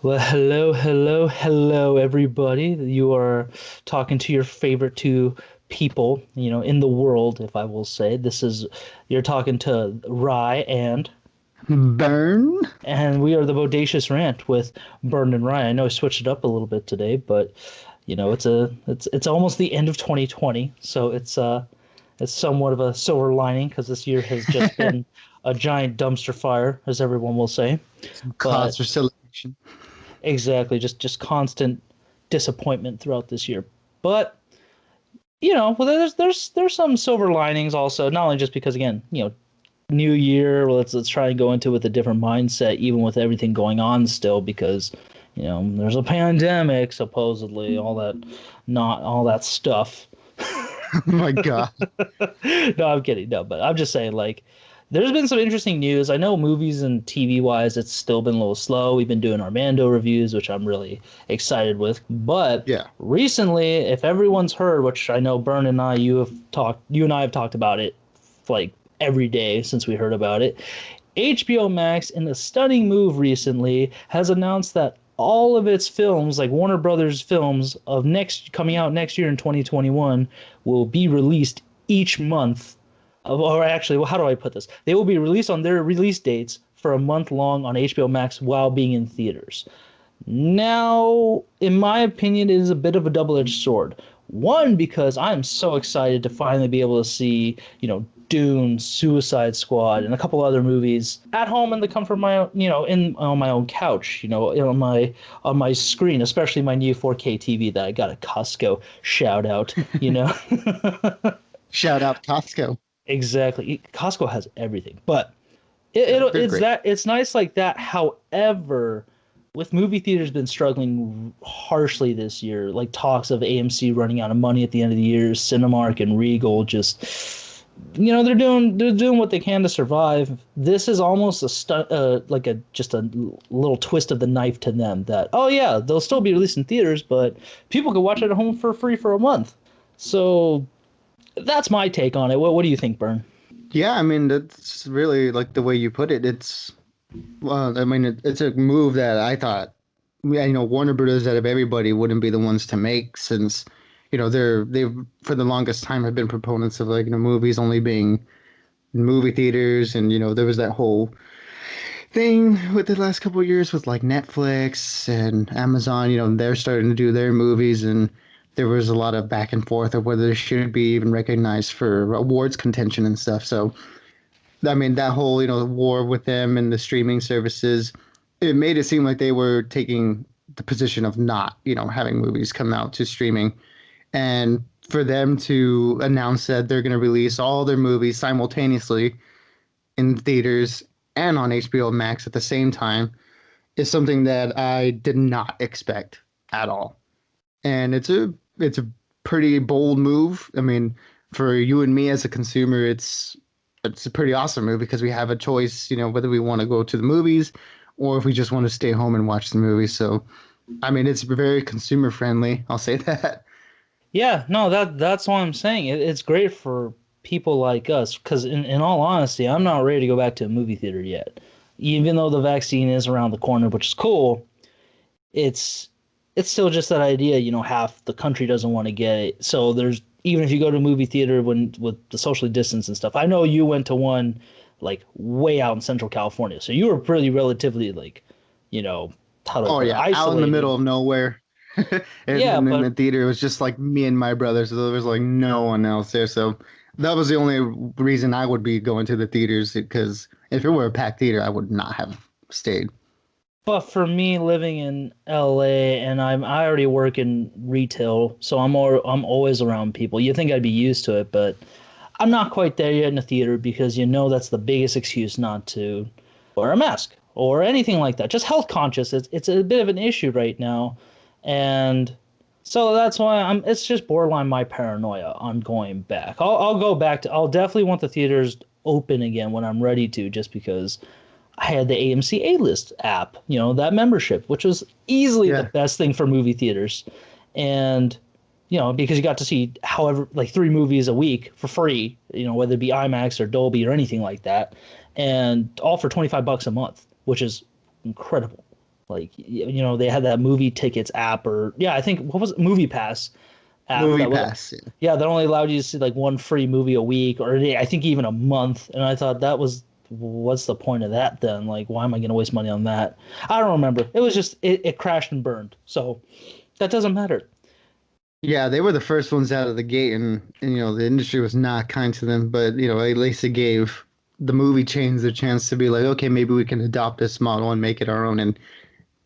Well, hello, hello, hello, everybody. You are talking to your favorite two people, in the world, if I will say. You're talking to Rye Burn? and we are the Bodacious Rant with Burn and Rye. I know I switched it up a little bit today, but it's almost the end of 2020, so it's somewhat of a silver lining because this year has just been a giant dumpster fire, as everyone will say. Some But cause for celebration. exactly, just constant disappointment throughout this year. But well, there's some silver linings also. Not only just because again, new year. Well, let's try and go into it with a different mindset, even with everything going on still, because there's a pandemic supposedly, all that, not all that stuff. Oh my God. No, I'm kidding. No, but I'm just saying, like, there's been some interesting news. I know movies and TV wise, it's still been a little slow. We've been doing our Mando reviews, which I'm really excited with. But Yeah. recently, if everyone's heard, which I know Bern and I, you and I have talked about it like every day since we heard about it. HBO Max, in a stunning move recently, has announced that all of its films, like Warner Brothers films of next coming out next year in 2021, will be released each month. Or actually, well, how do I put this? They will be released on their release dates for a month long on HBO Max while being in theaters. Now, in my opinion, it is a bit of a double-edged sword. One, because I'm so excited to finally be able to see, Dune, Suicide Squad, and a couple other movies at home in the comfort of my own, in on my own couch, on my screen, especially my new 4K TV that I got at Costco. Shout out. Shout out Costco. Exactly. Costco has everything, but Yeah, they're it's great. that it's nice like that. However, with movie theaters been struggling harshly this year, like talks of AMC running out of money at the end of the year, Cinemark and Regal just they're doing what they can to survive. This is almost like a just a little twist of the knife to them that oh yeah, they'll still be released in theaters, but people can watch it at home for free for a month. So that's my take on it. What do you think, Bern? Yeah, I mean, that's really like the way you put it. Well, I mean, it's a move that I thought, yeah, Warner Brothers out of everybody wouldn't be the ones to make since, they've for the longest time have been proponents of like, movies only being in movie theaters. And, there was that whole thing with the last couple of years with like Netflix and Amazon, they're starting to do their movies, and there was a lot of back and forth of whether they should be even recognized for awards contention and stuff. So, I mean, that whole, war with them and the streaming services, it made it seem like they were taking the position of not, having movies come out to streaming. And for them to announce that they're going to release all their movies simultaneously in theaters and on HBO Max at the same time is something that I did not expect at all. And it's a pretty bold move. I mean, for you and me as a consumer, it's a pretty awesome move because we have a choice, whether we want to go to the movies or if we just want to stay home and watch the movie. So, I mean, it's very consumer friendly. I'll say that. Yeah, no, that's what I'm saying. It's great for people like us because, in all honesty, I'm not ready to go back to a movie theater yet. Even though the vaccine is around the corner, which is cool, it's it's still just that idea. Half the country doesn't want to get it. So there's even if you go to a movie theater when with the socially distance and stuff. I know you went to one like way out in Central California, so you were pretty relatively like, you know, how do I Oh put it, yeah, out in the middle isolated. of nowhere. Yeah, And in but the theater, it was just like me and my brother, so there was like no one else there. So that was the only reason I would be going to the theaters because if it were a packed theater, I would not have stayed. But for me, living in LA and I already work in retail, so I'm always around people. You think I'd be used to it, but I'm not quite there yet in the theater because that's the biggest excuse not to wear a mask or anything like that. Just health conscious. It's a bit of an issue right now, and so that's why It's just borderline my paranoia on going back. I'll go back to. I'll definitely want the theaters open again when I'm ready to, just because I had the AMC A-List app, that membership, which was easily the Yeah. best thing for movie theaters. And, because you got to see however, like three movies a week for free, whether it be IMAX or Dolby or anything like that. And all for $25 a month, which is incredible. Like they had that movie tickets app, or yeah, I think what was it, Movie Pass app Movie that would, Pass. Yeah. yeah, that only allowed you to see like one free movie a week, or I think even a month. And I thought that was, what's the point of that then? Like, why am I going to waste money on that? I don't remember. It was just it crashed and burned, so that doesn't matter. Yeah, they were the first ones out of the gate, and the industry was not kind to them. But at least it gave the movie chains a chance to be like, okay, maybe we can adopt this model and make it our own. And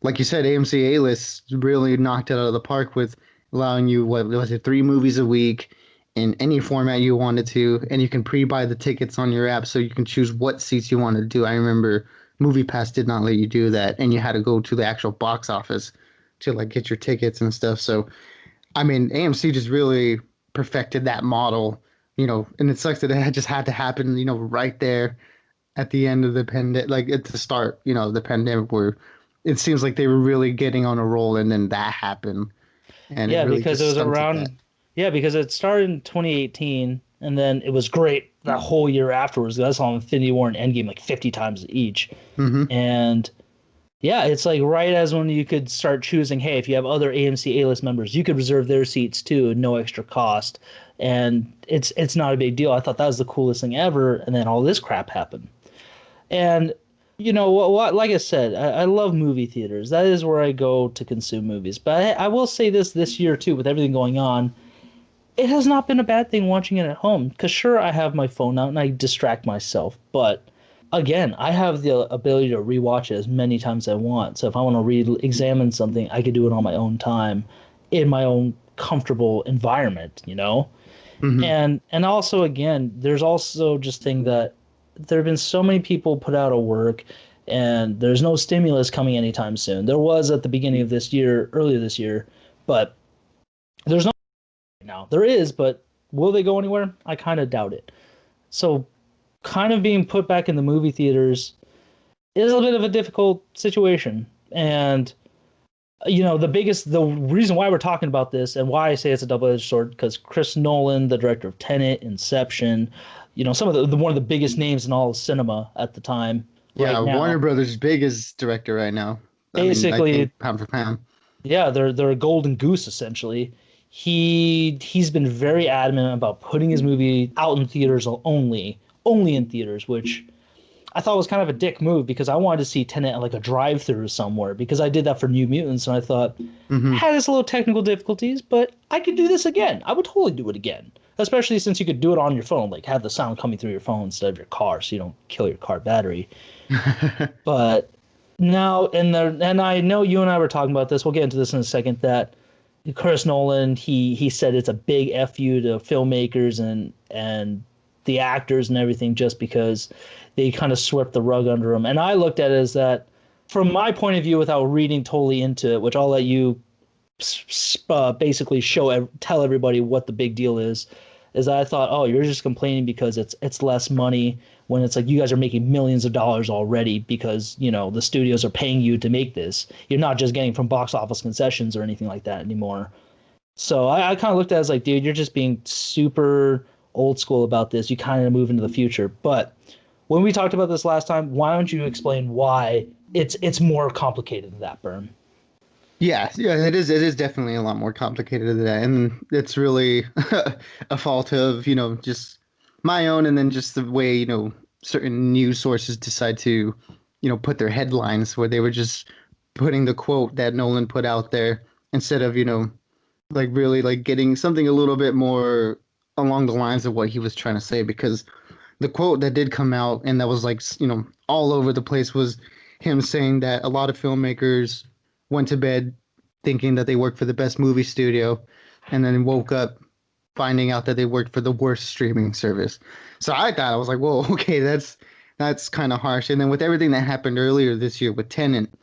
like you said, AMC A-list really knocked it out of the park with allowing you, what was it, 3 movies a week in any format you wanted to, and you can pre-buy the tickets on your app so you can choose what seats you want to do. I remember MoviePass did not let you do that, and you had to go to the actual box office to like get your tickets and stuff. So I mean, AMC just really perfected that model, and it sucks that it just had to happen, right there at the end of the pandemic, like at the start, the pandemic, where it seems like they were really getting on a roll, and then that happened, and it Yeah, really because it just was stunted that. around, yeah, because it started in 2018, and then it was great that whole year afterwards. I saw Infinity War and Endgame like 50 times each, Hmm. and yeah, it's like right as when you could start choosing, hey, if you have other AMC A-list members, you could reserve their seats too, no extra cost. And it's not a big deal. I thought that was the coolest thing ever, and then all this crap happened. And what like I said, I love movie theaters. That is where I go to consume movies. But I will say this year too, with everything going on, it has not been a bad thing watching it at home. Because sure, I have my phone out and I distract myself, but again, I have the ability to rewatch it as many times as I want. So if I want to re-examine something, I could do it on my own time, in my own comfortable environment. Hmm. And also again, there's also just thing that there have been so many people put out of work, and there's no stimulus coming anytime soon. There was at the beginning of this year, earlier this year, but there's no right now. There is, but will they go anywhere? I kind of doubt it. So kind of being put back in the movie theaters is a bit of a difficult situation. And the reason why we're talking about this and why I say it's a double-edged sword, because Chris Nolan, the director of Tenet, Inception, some of the one of the biggest names in all of cinema at the time, Yeah, right Warner now, Brothers' biggest director right now. I mean, I basically, think pound for pound. yeah, they're a golden goose essentially. He's been very adamant about putting his movie out in theaters only in theaters, which I thought was kind of a dick move because I wanted to see Tenet at like a drive-through somewhere because I did that for New Mutants, and I thought Hmm. had its little technical difficulties, but I could do this again. I would totally do it again, especially since you could do it on your phone, like have the sound coming through your phone instead of your car, so you don't kill your car battery. But now, and I know you and I were talking about this. We'll get into this in a second. That Chris Nolan, he said it's a big fu to filmmakers and the actors and everything, just because they kind of swept the rug under them. And I looked at it as that, from my point of view, without reading totally into it, which I'll let you basically tell everybody what the big deal is that I thought, oh, you're just complaining because it's less money, when it's like you guys are making millions of dollars already because the studios are paying you to make this. You're not just getting from box office concessions or anything like that anymore. So I kind of looked at it as like, dude, you're just being super old school about this. You kind of move into the future. But when we talked about this last time, why don't you explain why it's more complicated than that, Burn? Yeah, yeah, it is. It is definitely a lot more complicated than that, and it's really a fault of just my own, and then just the way certain news sources decide to put their headlines, where they were just putting the quote that Nolan put out there instead of like really like getting something a little bit more along the lines of what he was trying to say. Because the quote that did come out and that was like all over the place was him saying that a lot of filmmakers went to bed thinking that they worked for the best movie studio and then woke up finding out that they worked for the worst streaming service. So I thought, I was like, whoa, okay, that's kind of harsh. And then with everything that happened earlier this year with Tennant,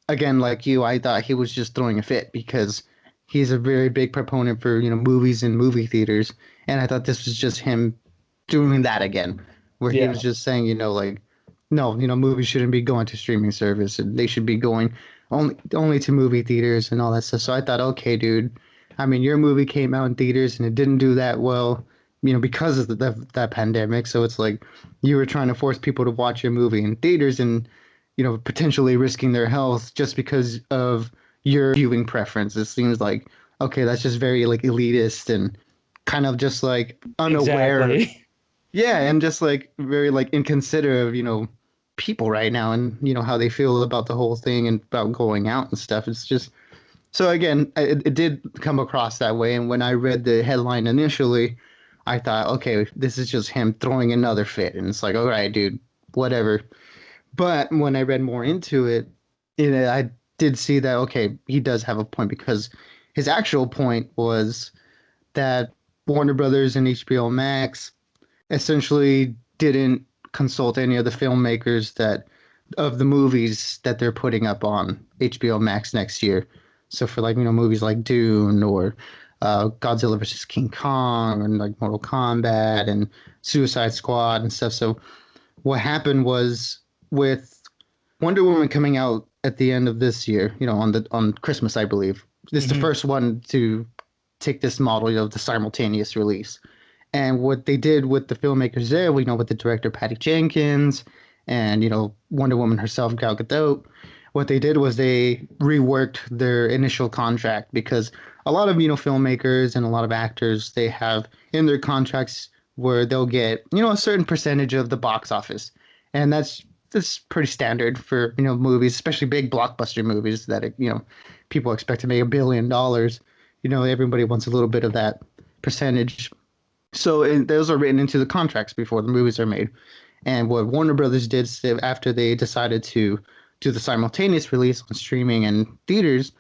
again, like you, I thought he was just throwing a fit because he's a very big proponent for movies and movie theaters, and I thought this was just him doing that again, where he was Yeah. just saying, like, no, movies shouldn't be going to streaming service, and they should be going only to movie theaters and all that stuff. So I thought, okay, dude, I mean, your movie came out in theaters and it didn't do that well, because of that pandemic. So it's like you were trying to force people to watch your movie in theaters, and potentially risking their health just because of your viewing preference. It seems like, okay, that's just very like elitist and kind of just like unaware. Exactly. Yeah, and just like very like inconsiderate of, people right now and how they feel about the whole thing and about going out and stuff. It's just so again, it did come across that way. And when I read the headline initially, I thought, okay, this is just him throwing another fit. And it's like, all right, dude, whatever. But when I read more into it, I did see that, okay, he does have a point because his actual point was that Warner Brothers and HBO Max essentially didn't consult any of the filmmakers that of the movies that they're putting up on HBO Max next year. So for like movies like Dune or Godzilla versus King Kong and like Mortal Kombat and Suicide Squad and stuff. So what happened was with Wonder Woman coming out at the end of this year, on Christmas, I believe. This is the Hmm. first one to take this model, the simultaneous release. And what they did with the filmmakers there, with the director Patty Jenkins and Wonder Woman herself, Gal Gadot, what they did was they reworked their initial contract because a lot of filmmakers and a lot of actors they have in their contracts where they'll get a certain percentage of the box office, and that's pretty standard for movies, especially big blockbuster movies that people expect to make $1 billion. Everybody wants a little bit of that percentage, so those are written into the contracts before the movies are made. And what Warner Brothers did after they decided to do the simultaneous release on streaming and theaters,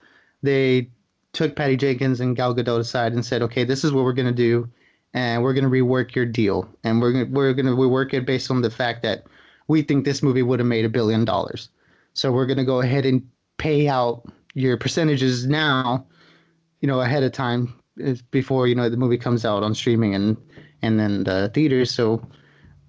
they took Patty Jenkins and Gal Gadot aside and said, "Okay, this is what we're going to do, and we're going to rework your deal, and we're going to rework it based on the fact that we think this movie would have made $1 billion. So we're going to go ahead and pay out your percentages now, ahead of time before the movie comes out on streaming and then the theaters. So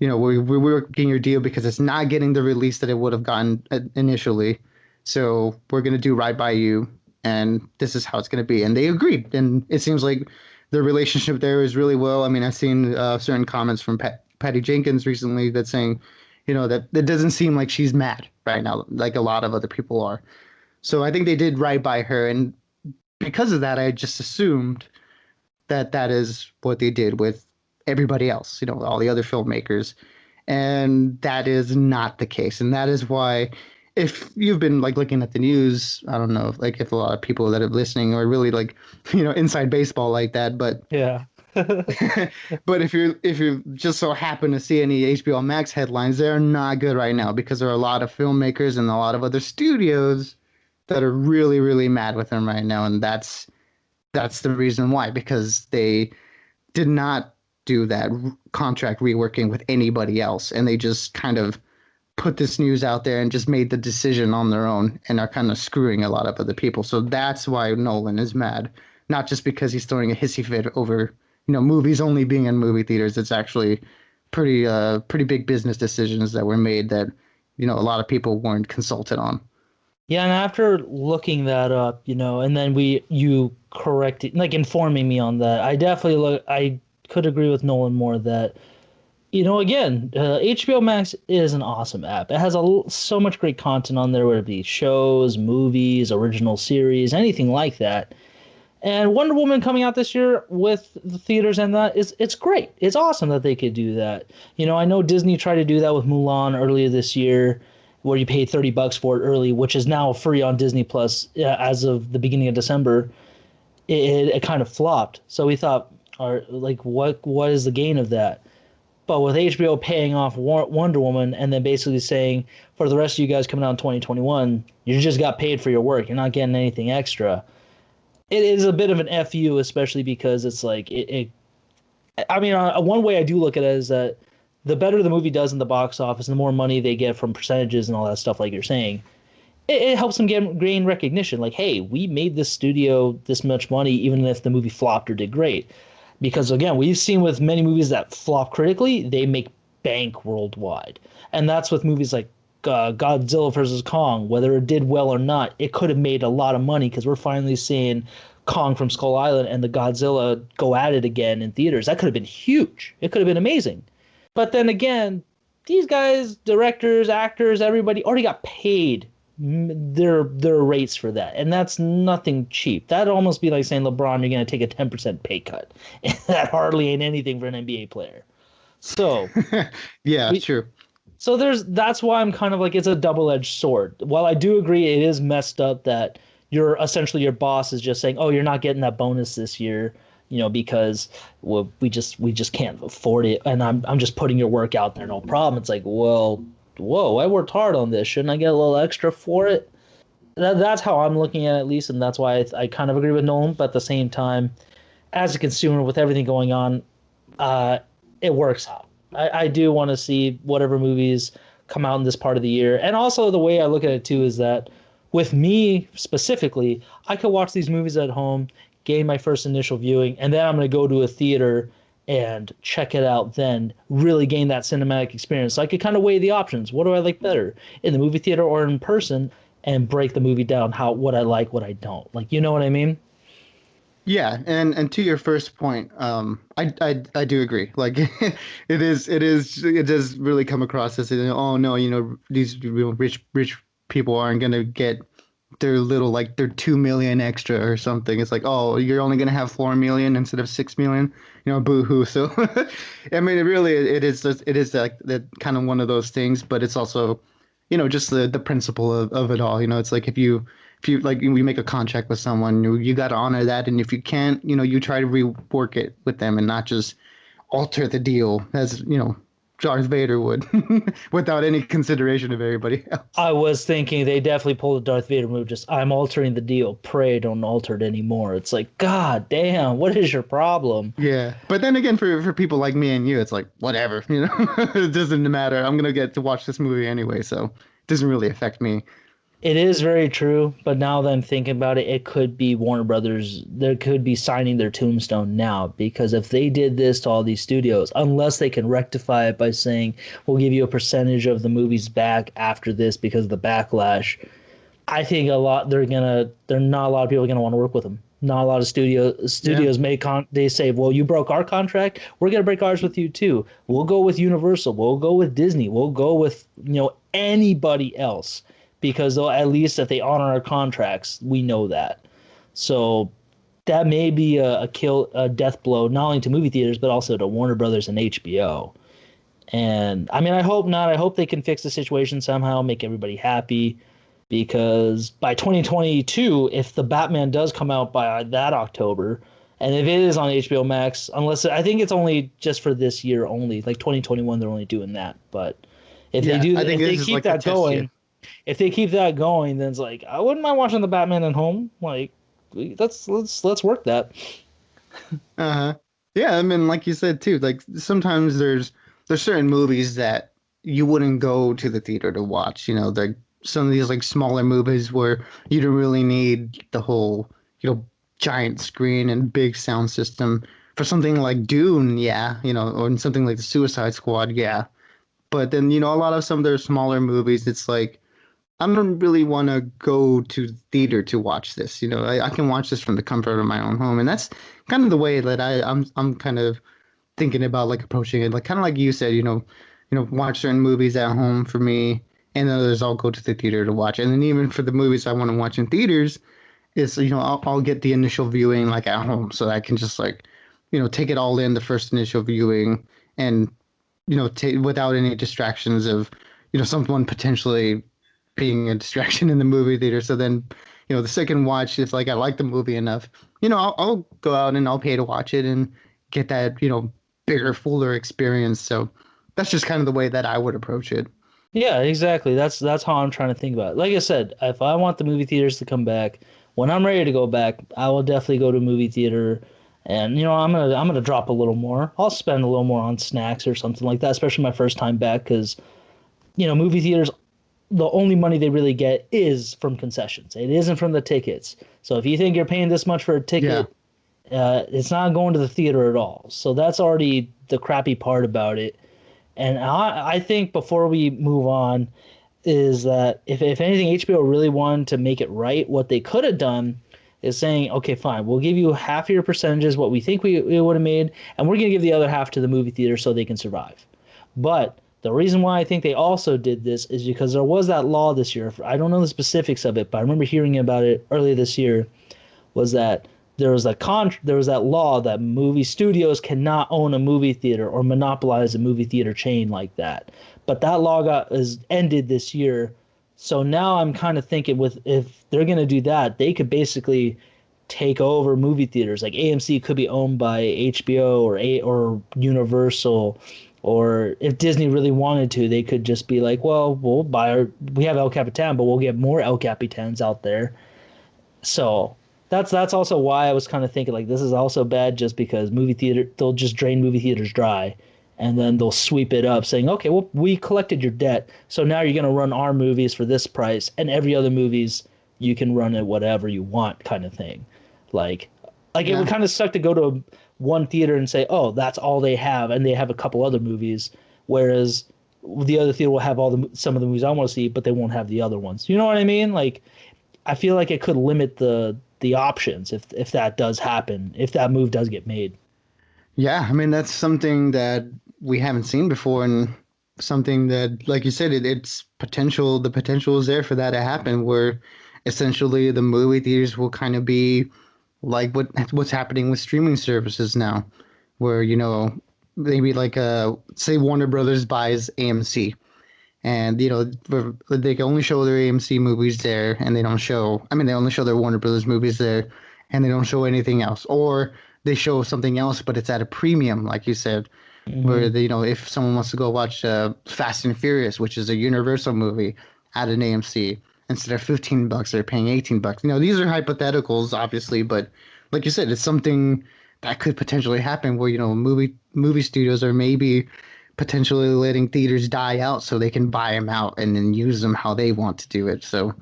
we're working your deal because it's not getting the release that it would have gotten initially. So we're gonna do right by you, and this is how it's gonna be." And they agreed, and it seems like the relationship there is really well. I mean, I've seen certain comments from Patty Jenkins recently that saying, that it doesn't seem like she's mad right now, like a lot of other people are. So I think they did right by her, and because of that, I just assumed that that is what they did with everybody else, all the other filmmakers. And that is not the case. And that is why, if you've been like looking at the news, I don't know, like if a lot of people that are listening are really like, inside baseball like that, but Yeah. but if you just so happen to see any HBO Max headlines, they're not good right now because there are a lot of filmmakers and a lot of other studios that are really, really mad with them right now, and that's the reason why, because they did not do that contract reworking with anybody else, and they just kind of put this news out there and just made the decision on their own and are kind of screwing a lot of other people. So that's why Nolan is mad, not just because he's throwing a hissy fit over movies only being in movie theaters. It's actually pretty big business decisions that were made that a lot of people weren't consulted on. Yeah, and after looking that up, and then you corrected, like informing me on that, I could agree with Nolan more that, again, HBO Max is an awesome app. It has so much great content on there, whether it be shows, movies, original series, anything like that. And Wonder Woman coming out this year with the theaters and that is it's great. It's awesome that they could do that. I know Disney tried to do that with Mulan earlier this year, where you pay $30 for it early, which is now free on Disney Plus as of the beginning of December. It kind of flopped. So we thought, like, what is the gain of that? But with HBO paying off Wonder Woman and then basically saying for the rest of you guys coming out in 2021, you just got paid for your work. You're not getting anything extra. It is a bit of an FU, especially because it's like I mean, one way I do look at it is that the better the movie does in the box office, and the more money they get from percentages and all that stuff, like you're saying, it helps them gain recognition. Like, hey, we made this studio this much money, even if the movie flopped or did great. Because again, we've seen with many movies that flop critically, they make bank worldwide, and that's with movies like Godzilla versus Kong. Whether it did well or not, it could have made a lot of money because we're finally seeing Kong from Skull Island and the Godzilla go at it again in theaters. That could have been huge. It could have been amazing. But then again, these guys, directors, actors, everybody already got paid their rates for that, and that's nothing cheap. That'd almost be like saying, LeBron, you're going to take a 10% pay cut. That hardly ain't anything for an NBA player. So Yeah, we true. so there's that's why I'm kind of like it's a double-edged sword. While I do agree it is messed up that you're essentially your boss is just saying, "Oh, you're not getting that bonus this year, because well, we just can't afford it, and I'm just putting your work out there, no problem." It's like, well, whoa, I worked hard on this. Shouldn't I get a little extra for it? That's how I'm looking at it, at least, and that's why I kind of agree with Nolan. But at the same time, as a consumer with everything going on, uh, it works out. I do want to see whatever movies come out in this part of the year. And also, the way I look at it too is that with me specifically, I could watch these movies at home, gain my first initial viewing, and then I'm going to go to a theater and check it out, then really gain that cinematic experience. So I could kind of weigh the options. What do I like better, in the movie theater or in person, and break the movie down, how what I like, what I don't. Like, you know what I mean? Yeah, and to your first point, I do agree. Like it does really come across as, oh no, these real rich people aren't gonna get their little, like, their 2 million extra or something. It's like, oh, you're only gonna have 4 million instead of 6 million. Boo hoo. So I mean, it is like that kind of one of those things, but it's also, just the principle of it all. It's like, if you like, we make a contract with someone, you got to honor that, and if you can't, you try to rework it with them and not just alter the deal as Darth Vader would, without any consideration of everybody else. I was thinking they definitely pulled a Darth Vader move. Just I'm altering the deal. Pray don't alter it anymore. It's like, God damn, what is your problem? Yeah, but then again, for people like me and you, it's like, whatever, it doesn't matter. I'm gonna get to watch this movie anyway, so it doesn't really affect me. It is very true, but now that I'm thinking about it, it could be Warner Brothers. They could be signing their tombstone now because if they did this to all these studios, unless they can rectify it by saying we'll give you a percentage of the movies back after this because of the backlash, I think they're not a lot of people gonna want to work with them. Not a lot of Yeah, studios they say, well, you broke our contract, we're gonna break ours with you too. We'll go with Universal, we'll go with Disney, we'll go with anybody else because they'll at least if they honor our contracts, we know that. So that may be a death blow not only to movie theaters but also to Warner Brothers and HBO. And I mean, I hope not. I hope they can fix the situation somehow, make everybody happy because by 2022, if the Batman does come out by that October, and if it is on HBO Max, unless I think it's only just for this year only, like 2021, they're only doing that. But yeah. I think if they this is keep like the that test year. going, then it's like I wouldn't mind watching the Batman at home. Like, let's work that. Uh-huh. Yeah, I mean, like you said too, like sometimes there's certain movies that you wouldn't go to the theater to watch. Like some of these, like, smaller movies where you don't really need the whole, giant screen and big sound system. For something like Dune, yeah, or something like the Suicide Squad, yeah. But then, a lot of some of their smaller movies, it's like, I don't really want to go to theater to watch this. I can watch this from the comfort of my own home, and that's kind of the way that I'm kind of thinking about, like, approaching it. Like, kind of like you said, watch certain movies at home for me, and then others I'll go to the theater to watch. And then even for the movies I want to watch in theaters, is, I'll get the initial viewing, like, at home, so I can just, like, take it all in the first initial viewing, and without any distractions of someone potentially being a distraction in the movie theater. So then, the second watch, if, like, I like the movie enough, I'll go out and I'll pay to watch it and get that, bigger, fuller experience. So that's just kind of the way that I would approach it. Yeah, exactly. That's how I'm trying to think about it. Like I said, if I want the movie theaters to come back, when I'm ready to go back, I will definitely go to a movie theater, and I'm gonna drop a little more. I'll spend a little more on snacks or something like that, especially my first time back, because movie theaters, the only money they really get is from concessions. It isn't from the tickets. So if you think you're paying this much for a Yeah. ticket, it's not going to the theater at all. So that's already the crappy part about it. And I think before we move on, is that if anything, HBO really wanted to make it right, what they could have done is saying, okay, fine, we'll give you half of your percentages, what we think we would have made, and we're going to give the other half to the movie theater so they can survive. But The reason why I think they also did this is because there was that law this year. I don't know the specifics of it, but I remember hearing about it earlier this year. Was that there was that law that movie studios cannot own a movie theater or monopolize a movie theater chain like that. But that law is ended this year. So now I'm kind of thinking with if they're going to do that, they could basically take over movie theaters. Like AMC could be owned by HBO or Universal, or if Disney really wanted to, they could just be like, well, we have El Capitan, but we'll get more El Capitans out there. So that's also why I was kind of thinking like this is also bad just because movie theater they'll just drain movie theaters dry and then they'll sweep it up saying, okay, well, we collected your debt, so now you're gonna run our movies for this price and every other movies you can run it whatever you want kind of thing. Like it would Yeah. kind of suck to go to one theater and say, oh, that's all they have, and they have a couple other movies, whereas the other theater will have some of the movies I want to see, but they won't have the other ones. You know what I mean? Like I feel like it could limit the options if that does happen, if that move does get made. Yeah, I mean that's something that we haven't seen before, and something that, like you said, it's potential. The potential is there for that to happen, where essentially the movie theaters will kind of be like what's happening with streaming services now, where maybe like say Warner Brothers buys AMC, and they can only show their AMC movies there, and they don't show. I mean, they only show their Warner Brothers movies there, and they don't show anything else, or they show something else, but it's at a premium, like you said, where Hmm. if someone wants to go watch Fast and Furious, which is a Universal movie, at an AMC, instead of $15, they're paying $18. These are hypotheticals, obviously, but like you said, it's something that could potentially happen where movie studios are maybe potentially letting theaters die out so they can buy them out and then use them how they want to do it. So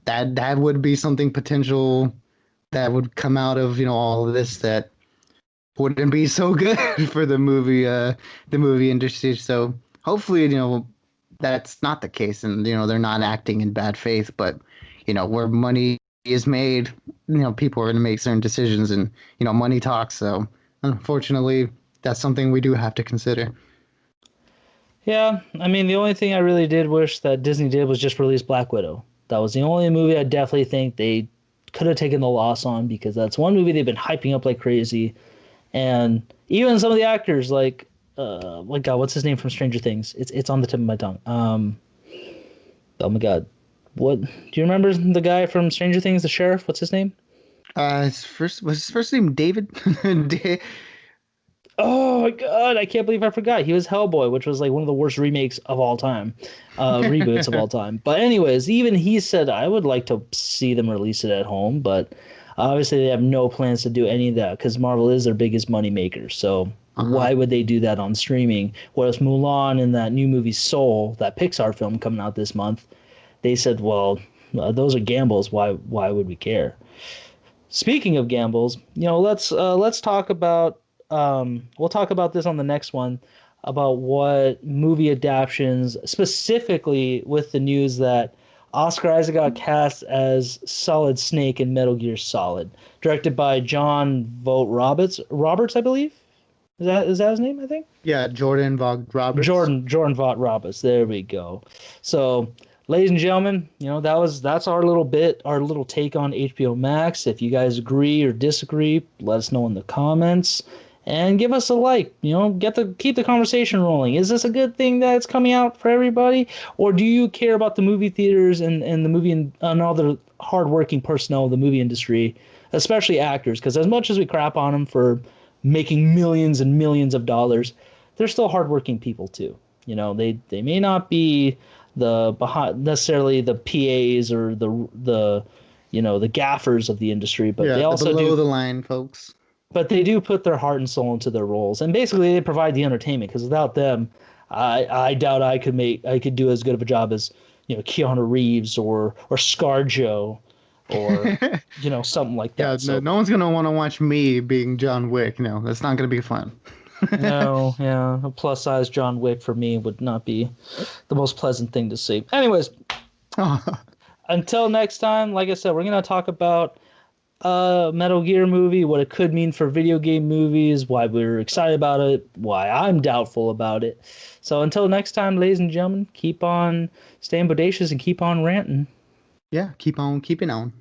that would be something potential that would come out of all of this that wouldn't be so good for the movie industry. So hopefully that's not the case, and they're not acting in bad faith. But where money is made, people are going to make certain decisions, and money talks. So unfortunately, that's something we do have to consider. Yeah, I mean, the only thing I really did wish that Disney did was just release Black Widow. That was the only movie I definitely think they could have taken the loss on because that's one movie they've been hyping up like crazy. And even some of the actors, like God, what's his name from Stranger Things? It's on the tip of my tongue. Oh my God, what do you remember the guy from Stranger Things, the sheriff? What's his name? His first name David? Oh my God, I can't believe I forgot. He was Hellboy, which was like one of the worst remakes of all time, reboots of all time. But anyways, even he said I would like to see them release it at home, but obviously they have no plans to do any of that because Marvel is their biggest money maker. So Uh-huh. why would they do that on streaming? Whereas Mulan and that new movie Soul, that Pixar film coming out this month, they said, well, those are gambles. Why would we care? Speaking of gambles, let's talk about we'll talk about this on the next one about what movie adaptations specifically with the news that Oscar Isaac got cast as Solid Snake in Metal Gear Solid, directed by John Vogt Roberts, I believe. Is that his name, I think? Yeah, Jordan Vogt Roberts. Jordan Vaught Roberts. There we go. So, ladies and gentlemen, that's our little bit, our little take on HBO Max. If you guys agree or disagree, let us know in the comments and give us a like. Keep the conversation rolling. Is this a good thing that it's coming out for everybody, or do you care about the movie theaters and the movie and all the hardworking personnel of the movie industry, especially actors? Because as much as we crap on them for making millions and millions of dollars, they're still hardworking people too. They may not be the behind necessarily the PAs or the gaffers of the industry, but Yeah, they the also below do the line folks. but they do put their heart and soul into their roles, and basically they provide the entertainment. Because without them, I doubt I could do as good of a job as Keanu Reeves or ScarJo or something like Yeah, that. no, So no one's gonna want to watch me being John Wick. No, that's not gonna be fun. no, yeah, a plus size John Wick for me would not be the most pleasant thing to see. Anyways, Oh, until next time, like I said, we're gonna talk about Metal Gear movie, what it could mean for video game movies, why we're excited about it, why I'm doubtful about it. So until next time, ladies and gentlemen, keep on staying bodacious and keep on ranting. Yeah, keep on keeping on.